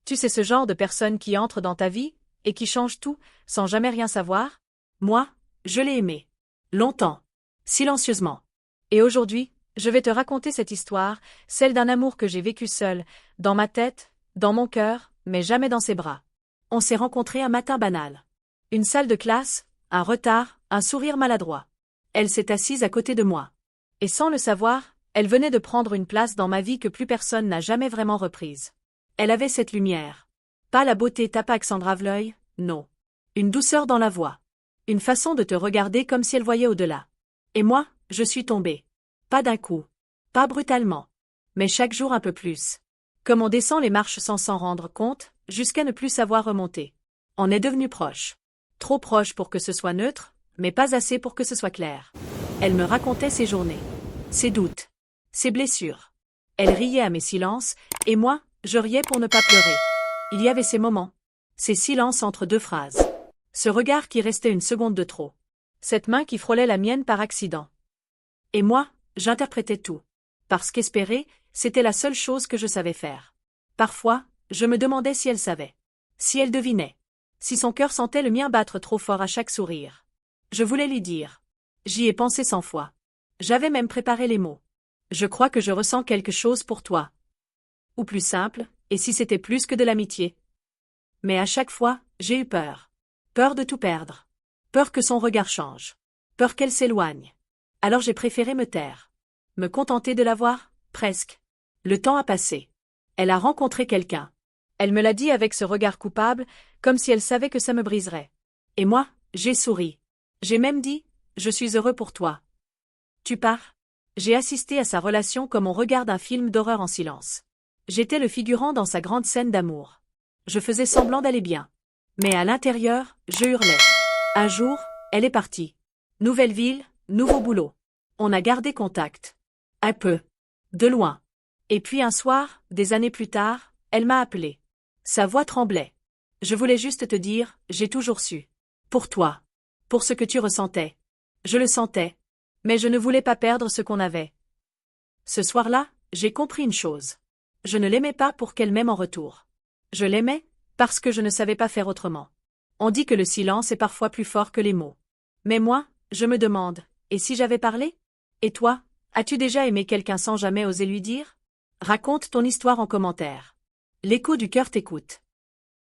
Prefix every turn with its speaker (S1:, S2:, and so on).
S1: Tu sais ce genre de personne qui entre dans ta vie, et qui change tout, sans jamais rien savoir? Moi, je l'ai aimé. Longtemps. Silencieusement. Et aujourd'hui, je vais te raconter cette histoire, celle d'un amour que j'ai vécu seul, dans ma tête, dans mon cœur, mais jamais dans ses bras. On s'est rencontrés un matin banal. Une salle de classe, un retard, un sourire maladroit. Elle s'est assise à côté de moi. Et sans le savoir, elle venait de prendre une place dans ma vie que plus personne n'a jamais vraiment reprise. Elle avait cette lumière. Pas la beauté tapaque sans drave l'œil, non. Une douceur dans la voix. Une façon de te regarder comme si elle voyait au-delà. Et moi, je suis tombée. Pas d'un coup. Pas brutalement. Mais chaque jour un peu plus. Comme on descend les marches sans s'en rendre compte, jusqu'à ne plus savoir remonter. On est devenu proche. Trop proche pour que ce soit neutre, mais pas assez pour que ce soit clair. Elle me racontait ses journées. Ses doutes. Ses blessures. Elle riait à mes silences, et moi, je riais pour ne pas pleurer. Il y avait ces moments. Ces silences entre deux phrases. Ce regard qui restait une seconde de trop. Cette main qui frôlait la mienne par accident. Et moi, j'interprétais tout. Parce qu'espérer, c'était la seule chose que je savais faire. Parfois, je me demandais si elle savait. Si elle devinait. Si son cœur sentait le mien battre trop fort à chaque sourire. Je voulais lui dire. J'y ai pensé 100 fois. J'avais même préparé les mots. Je crois que je ressens quelque chose pour toi. Ou plus simple, et si c'était plus que de l'amitié? Mais à chaque fois, j'ai eu peur. Peur de tout perdre. Peur que son regard change. Peur qu'elle s'éloigne. Alors j'ai préféré me taire. Me contenter de la voir, presque. Le temps a passé. Elle a rencontré quelqu'un. Elle me l'a dit avec ce regard coupable, comme si elle savait que ça me briserait. Et moi, j'ai souri. J'ai même dit, je suis heureux pour toi. Tu pars? J'ai assisté à sa relation comme on regarde un film d'horreur en silence. J'étais le figurant dans sa grande scène d'amour. Je faisais semblant d'aller bien. Mais à l'intérieur, je hurlais. Un jour, elle est partie. Nouvelle ville, nouveau boulot. On a gardé contact. Un peu. De loin. Et puis un soir, des années plus tard, elle m'a appelé. Sa voix tremblait. Je voulais juste te dire, j'ai toujours su. Pour toi. Pour ce que tu ressentais. Je le sentais. Mais je ne voulais pas perdre ce qu'on avait. Ce soir-là, j'ai compris une chose. Je ne l'aimais pas pour qu'elle m'aime en retour. Je l'aimais, parce que je ne savais pas faire autrement. On dit que le silence est parfois plus fort que les mots. Mais moi, je me demande, et si j'avais parlé? Et toi, as-tu déjà aimé quelqu'un sans jamais oser lui dire? Raconte ton histoire en commentaire. L'écho du cœur t'écoute.